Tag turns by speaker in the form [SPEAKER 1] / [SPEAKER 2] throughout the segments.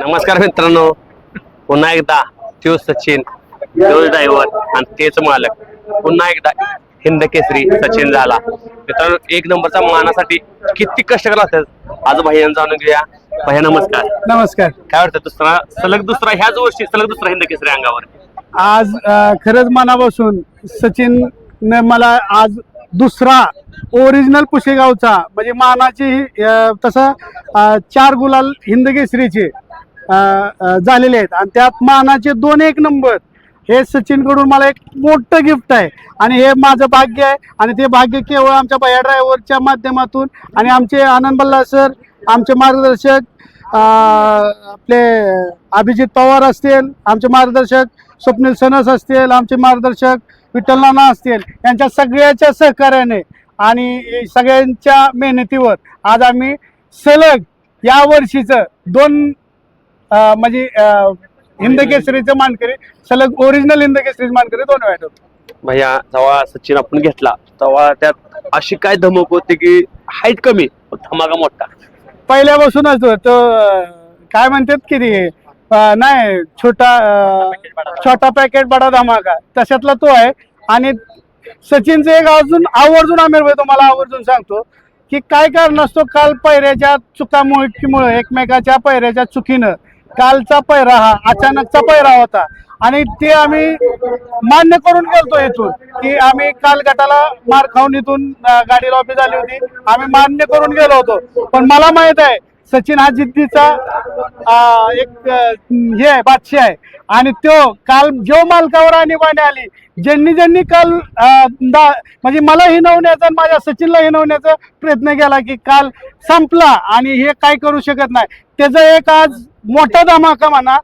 [SPEAKER 1] नमस्कार मित्रांनो, पुन्हा एकदा तो सचिन तो ड्रायव्हर आणि तेच मालक पुन्हा एकदा हिंद केसरी सचिन झाला. मित्रांनो, एक नंबरचा मानासाठी किती कष्ट करत असतात आज भैया जाणून घेऊया. भैया नमस्कार.
[SPEAKER 2] नमस्कार.
[SPEAKER 1] काय वाटतं सलग दुसरा ह्याच वर्षी सलग दुसरा हिंद केसरी अंगावर?
[SPEAKER 2] आज खरंच मनापासून सचिन ने मला आज दुसरा ओरिजिनल पुशेगावचा म्हणजे मानाची तसं 4 गुलाल हिंद केसरीचे झालेले आहेत आणि त्यात मानाचे 2 एक नंबर हे सचिन कडून मला एक मोठं गिफ्ट आहे आणि हे माझं भाग्य आहे. आणि ते भाग्य केवळ आमच्या भैया ड्रायव्हरच्या माध्यमातून आणि आमचे आनंद बल्ला सर, आमचे मार्गदर्शक आपले अभिजित पवार असतील, आमचे मार्गदर्शक स्वप्नील सनस असतील, आमचे मार्गदर्शक विठ्ठल नाना असतील, यांच्या सगळ्याच्या सहकार्याने आणि सगळ्यांच्या मेहनतीवर आज आम्ही सलग या वर्षीचं 2 म्हणजे हिंद केसरीचं मानकरी, सलग ओरिजिनल हिंद केसरीचं मानकरी 2 वेळा ठरलो.
[SPEAKER 1] भैया जेव्हा सचिन आपण घेतला तेव्हा त्यात अशी काय धमक होती की हाईट कमी धमाका मोठा?
[SPEAKER 2] पहिल्यापासूनच तो काय म्हणतात की ते नाही छोटा पॅकेट बडा धमाका तशातला तो आहे. आणि सचिनचं एक अजून आवर्जून आमिर तुम्हाला आवर्जून सांगतो की काय कारण असतो, काल पैऱ्याच्या चुकामुळे एकमेकाच्या पैऱ्याच्या चुकीनं कालचा पैरा हा अचानकचा पैरा होता आणि ते आम्ही मान्य करून गेलतो इथून की आम्ही काल गटाला मार खाऊन इथून गाडी लॉबी झाली होती, आम्ही मान्य करून गेलो होतो. पण मला माहित आहे सचिन हा जिद्दीचा एक हे आहे, बादशाह आहे. आणि तो काल जो मालकावर आणीबाणी आली, ज्यांनी काल म्हणजे मला हिनवण्याचा आणि माझ्या सचिनला हिनवण्याचा प्रयत्न केला की काल संपला आणि हे काय करू शकत नाही, त्याचा एक आज मोठा धमाका म्हणा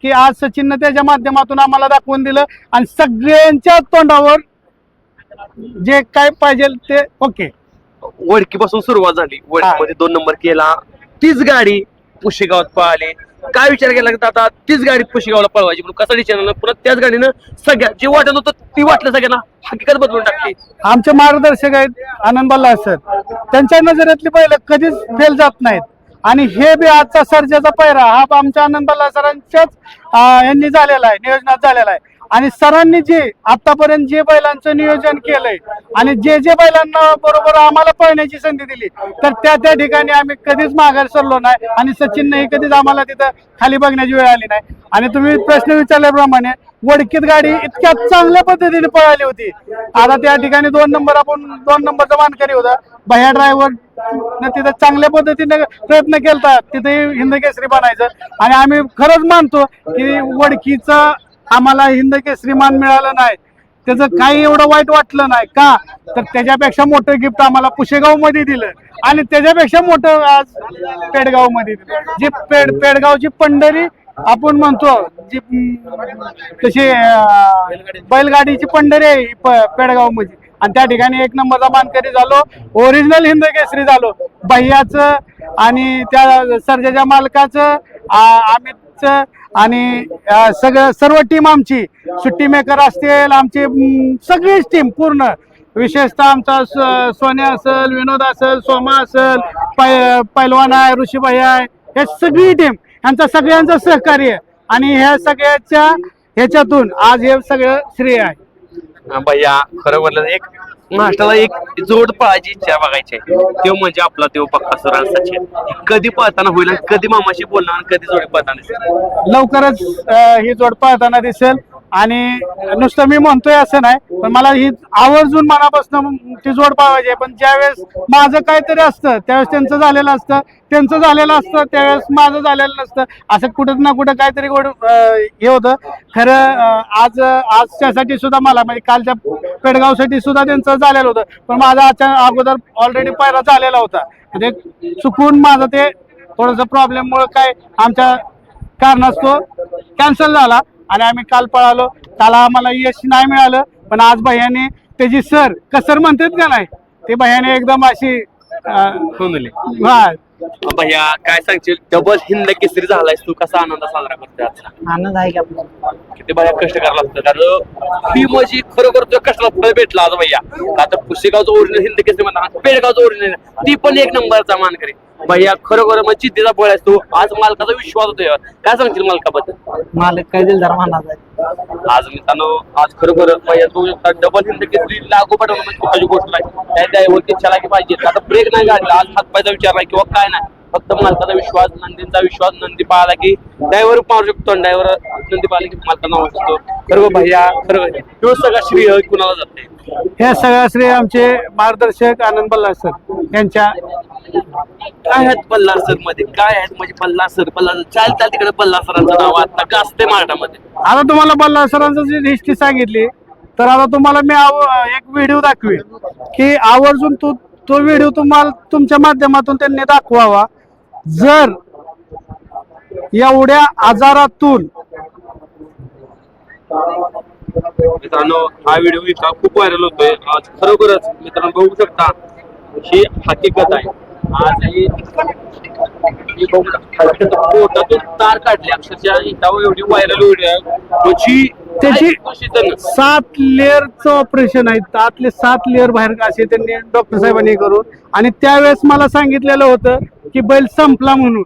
[SPEAKER 2] की आज सचिननं त्याच्या माध्यमातून आम्हाला दाखवून दिलं आणि सगळ्यांच्या तोंडावर जे काय पाहिजे ते ओके.
[SPEAKER 1] वडकीपासून सुरुवात झाली, वडकीमध्ये 2 नंबर केला, तीच गाडी पुशेगावात पळाली. काय विचार केला की आता तीच गाडी पुशेगावला पळवायची म्हणून कसा डिसिजन आला? पुन्हा त्याच गाडीनं सगळ्या जे वाटत होतं ती वाटलं सगळ्यांना हकीकत बदलून टाकली.
[SPEAKER 2] आमचे मार्गदर्शक आहेत आनंद बल्ला सर, त्यांच्या नजरेतली पहिलं कधीच फेल जात नाहीत आणि हे बी आजचा सर्जाचा पैरा हा आमच्या आनंद बल्ला सरांच्याच यांनी झालेला आहे, नियोजनात झालेला आहे. आणि सरांनी जे आतापर्यंत जे बैलांचं नियोजन केलंय आणि जे बैलांना बरोबर आम्हाला पळण्याची संधी दिली तर त्या ठिकाणी आम्ही कधीच माघार सरलो नाही आणि सचिननेही कधीच आम्हाला तिथं खाली बघण्याची वेळ आली नाही. आणि तुम्ही प्रश्न विचारल्याप्रमाणे वडकीत गाडी इतक्या चांगल्या पद्धतीने पळाली होती. आता त्या ठिकाणी 2 नंबर आपण 2 नंबरचा मानकरी होता भैया ड्रायव्हर तिथं चांगल्या पद्धतीने प्रयत्न केलता तिथे हिंद केसरी बनायचं. आणि आम्ही खरंच मानतो की वडकीचं आम्हाला हिंद केसरी मान मिळालं नाही त्याचं काही एवढं वाईट वाटलं नाही का, तर त्याच्यापेक्षा मोठं गिफ्ट आम्हाला पुशेगाव मध्ये दिलं आणि त्याच्यापेक्षा मोठं आज पेडगाव मध्ये दिलं. जी पेडगावची पंढरी आपण म्हणतो जी तशी बैलगाडीची पंढरी आहे पेडगाव मध्ये आणि त्या ठिकाणी 1 नंबरचा मानकरी झालो, ओरिजिनल हिंद केसरी झालो. भैयाचं आणि त्या सर्जाच्या मालकाचं, अमितचं आणि सर्व टीम आमची सुट्टी मेकर असतील, आमची सगळीच टीम पूर्ण, विशेषतः आमचा सोन्या असेल, विनोद असेल, सोमा असेल, पैलवान आहे, ऋषी भैया आहे, हे सगळी टीम यांचं सगळ्यांचं सहकार्य आणि ह्या सगळ्याच्या ह्याच्यातून आज हे सगळं श्रेय आहे.
[SPEAKER 1] भैया खरं बोललं, एक महाराष्ट्राला एक जोड पळायची इच्छा बघायची तो म्हणजे आपला देव बकासूर आणि सचिन. कधी पळताना होईल आणि कधी मामाशी बोलणार आणि कधी जोडी पळताना दिसेल?
[SPEAKER 2] लवकरच ही जोड पळताना दिसेल आणि नुसतं मी म्हणतोय असं नाही, पण मला ही आवर्जून मनापासून ती जोड पाहायची आहे. पण ज्यावेळेस माझं काहीतरी असतं त्यावेळेस त्यांचं झालेलं असतं, त्यांचं झालेलं असतं त्यावेळेस माझं झालेलं नसतं, असं कुठं ना कुठं काहीतरी हे होतं. खरं आज त्यासाठी सुद्धा मला म्हणजे कालच्या पेडगावसाठी सुद्धा त्यांचं झालेलं होतं, पण माझा अगोदर ऑलरेडी पायरा झालेला होता. म्हणजे चुकून माझं ते थोडंसं प्रॉब्लेममुळे काय आमच्या कारणास्तव कॅन्सल झाला आणि आम्ही काल पळालो. काल आम्हाला यश नाही मिळालं, पण आज भैयाने त्याची कसर म्हणतात का नाही, ते भैयाने एकदम अशी
[SPEAKER 1] भैया काय सांगशील, डबल हिंद केसरी झालायस तू, कसा आनंद साजरा करतोय आजचा?
[SPEAKER 3] आनंद आहे की आपला.
[SPEAKER 1] किती भैया कष्ट करायला लागतं, कारण ही माझी खरोखर तुझ्या कष्टाला फळ भेटला आज भैया. आता पुसेगावचं ओरिजिनल हिंद केसरी म्हणतात, पेडगावचं ओरिजिनल ती पण एक नंबरचा मानकरी भैया. खरोखर मग जिद्दीचा बळ आहेस तू, आज मालकाचा विश्वास होतोय. काय सांगशील मालकाबद्दल?
[SPEAKER 3] मालक काय दिलदार मानत आहे.
[SPEAKER 1] आज मित्रांनो, आज खरोखर भैया तू डबल हिंद केसरी लागू पडवणं म्हणजे खूप मोठी गोष्ट आहे. त्या ड्रायव्हरची छलाकी पाहिजे. आता ब्रेक नाही काढला, आज हातपायचा विचार नाही किंवा काय नाही, फक्त मालकाचा विश्वास, नंदींचा विश्वास. नंदी पाहिला की ड्रायव्हर पाहू शकतो, ड्रायव्हर नंदी पाहिला की मालकांना होऊ शकतो. खरं भैया, खरं तो सगळा श्रेय कुणाला जाते?
[SPEAKER 2] हे सगळं श्रेय आमचे मार्गदर्शक आनंद बल्लाळ सर यांच्या.
[SPEAKER 1] काय आहेत पल्लासर मध्ये, काय आहेत म्हणजे पल्लासर चाल तिकडे पल्लासरांचं नाव आता गाजते महाराष्ट्रामध्ये.
[SPEAKER 2] आता तुम्हाला बल्लाळ सरांचं जी हिस्ट्री सांगितली, तर आता तुम्हाला मी एक व्हिडिओ दाखवेल की आवर्जून तो व्हिडिओ तुम्हाला तुमच्या माध्यमातून त्यांनी दाखवावा. जर एवढ्या आजारातून
[SPEAKER 1] मित्रांनो, हा व्हिडिओ इतका खूप व्हायरल होतोय आज. खरोखरच मित्रांनो बघू शकता, ही हकीकत आहे. आज ही बघू शकता, पोटातून तार काढली अक्षरशः, इथं एवढी व्हायरल व्हिडिओ
[SPEAKER 2] त्याची 7 लेअरचं ऑपरेशन आहे. त्यातले 7 लेअर बाहेर असे त्यांनी डॉक्टर साहेबांनी करून, आणि त्यावेळेस मला सांगितलेलं होतं की बैल संपला म्हणून.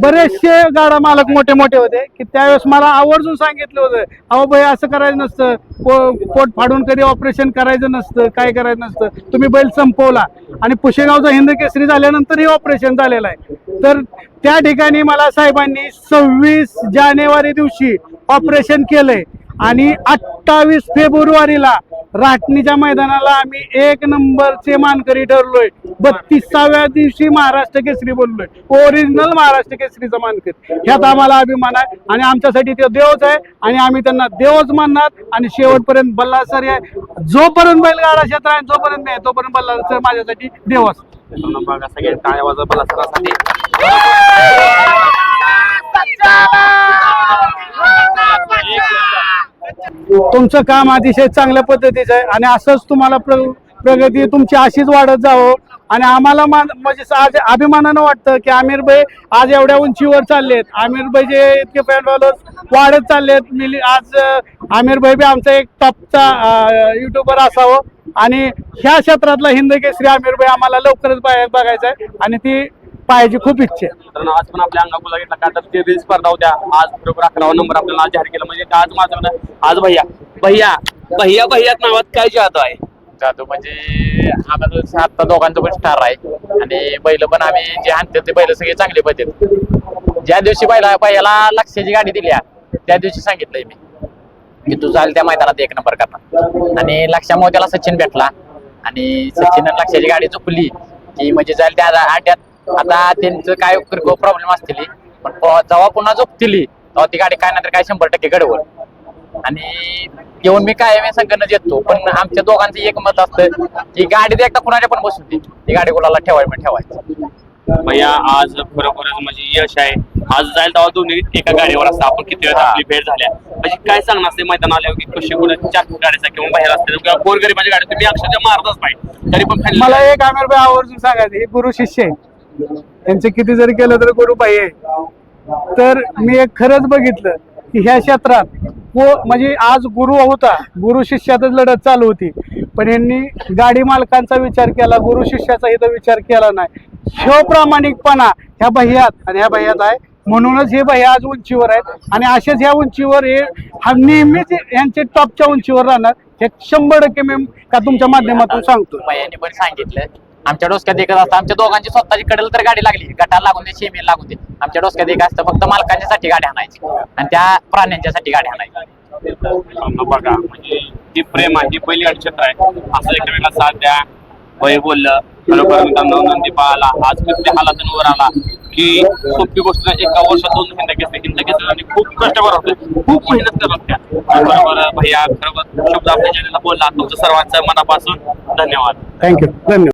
[SPEAKER 2] बरेचसे गाडा मालक मोठे मोठे होते की त्यावेळेस मला आवर्जून सांगितलं होतं, अहो भाई असं करायचं नसतं, पोट फाडून कधी ऑपरेशन करायचं नसतं, काय करायचं नसतं, तुम्ही बैल संपवला. आणि पुशेगावचा हिंद केसरी झाल्यानंतर हे ऑपरेशन झालेलं आहे. तर त्या ठिकाणी मला साहेबांनी 26 जानेवारी दिवशी ऑपरेशन केलंय आणि 28 फेब्रुवारीला राटणीच्या मैदानाला आम्ही 1 नंबरचे मानकरी ठरलोय. 32व्या दिवशी महाराष्ट्र केसरी बनलोय, ओरिजिनल महाराष्ट्र केसरीचा मानकरी. ह्यात आम्हाला अभिमान आहे आणि आमच्यासाठी ते देवच आहे आणि आम्ही त्यांना देवच मानणार. आणि शेवटपर्यंत बल्लाळ सर आहे, जोपर्यंत बैलगाडा क्षेत्र आहे तोपर्यंत नाही, तोपर्यंत बल्लाळ सर माझ्यासाठी देव असतो.
[SPEAKER 1] बघा सगळे टाळ्या वाजवा बल्लासरासाठी.
[SPEAKER 2] तुमचं काम अतिशय चांगल्या पद्धतीचं आहे आणि असंच तुम्हाला प्रगती तुमची अशीच वाढत जावं. आणि आम्हाला म्हणजे आज अभिमानानं वाटतं की आमिर भाई आज एवढ्या उंचीवर चाललेत. आमिर भाई जे इतके फॅन फॉलोअर्स वाढत चाललेत. आज आमिर भाई बी आमचा एक टॉपचा युट्यूबर असावं आणि ह्या क्षेत्रातला हिंद केसरी आमिर भाई आम्हाला लवकरच बघायचा आहे आणि ती पाहायची खूप इच्छा आहे.
[SPEAKER 1] मित्रांनो, आज पण आपल्या अंगापुला घेतला का तर ते रील स्पर्धा होत्या. आज बरोबर 11वा नंबर आपल्याला आज जाहीर केला. म्हणजे आज माझं आज भैया भैया भैया भैया नावात काय जादू आहे?
[SPEAKER 4] जादू म्हणजे आम्हाला आता दोघांचं पण स्टार आहे आणि बैल पण आम्ही जे आणतो ते बैल सगळे चांगले पद्धत. ज्या दिवशी बैला लक्षाची गाडी दिली त्या दिवशी सांगितलंय मी की तू चाल त्या मैदानात 1 नंबर करणार. आणि लक्षामुळे त्याला सचिन भेटला आणि सचिन लक्षाची गाडी चुकली की म्हणजे जाईल त्या आट्यात. आता त्यांचं काय प्रॉब्लेम असतील पण जेव्हा पुन्हा झोपतील तेव्हा ती गाडी काय नंतर काय 100% घडवल. आणि येऊन मी काय संघटना येतो पण आमच्या दोघांचं एक मत असतं की गाडीत एकदा कुणाच्या पण बसून ती गाडी कोणाला ठेवायचं.
[SPEAKER 1] भैया आज खरोखरच म्हणजे यश आहे. आज जायला तेव्हा दोन्ही एका गाडीवर असतात. आपण किती वेळा आपली भेट झाल्या म्हणजे काय सांगणार असते मैदान आल्यावर की कशी कुठे 4 गाड्याचा किंवा बाहेर असते किंवा गोरगरीबाची गाडी तुम्ही अक्षरशः मारतच पाहिजे तरी पण
[SPEAKER 2] मला एक आमिर भाई आवर्जून सांगायचं, हे गुरु शिष्य आहे, त्यांचे किती जरी केलं तरी गुरु भाई आहे. तर मी एक खरंच बघितलं की ह्या क्षेत्रात म्हणजे आज गुरु होता, गुरु शिष्यातच लढत चालू होती, पण यांनी गाडी मालकांचा विचार केला, गुरु शिष्याचा इथं विचार केला नाही. ह्यो प्रामाणिकपणा ह्या भैयात आणि ह्या भैयात आहे, म्हणूनच हे भैया आज उंचीवर आहेत आणि असेच ह्या उंचीवर हा नेहमीच यांचे टॉपच्या उंचीवर राहणार हे 100% मी का तुमच्या माध्यमातून सांगतो.
[SPEAKER 4] भैयाने पण सांगितलं आमच्या डोसक्यात एक असतं, आमच्या दोघांची स्वतःची कडल तर गाडी लागली, गटाला लागून दे, शेमीला लागून दे, आमच्या डोसक्यात एक असतं फक्त मालकांच्यासाठी गाडी आणायची आणि त्या प्राण्यांच्यासाठी गाडी आणायची.
[SPEAKER 1] बघा म्हणजे जी प्रेम आहे, जी बैलगाडी क्षेत्र आहे, असं एकमेकांना साथ द्या. वय बोललं खरोखर मित्रांनो, नंदी पाहायला आज किती हालातून वर आला की सोपी गोष्ट नाही. 1 वर्षात 2 हिंद केसरी आणि खूप कष्टकर होते, खूप मेहनत करत त्या. बरोबर भैया खरोखर शब्द आपल्या चॅनलला बोलला. तुमचं सर्वांचं मनापासून धन्यवाद.
[SPEAKER 2] थँक्यू, धन्यवाद.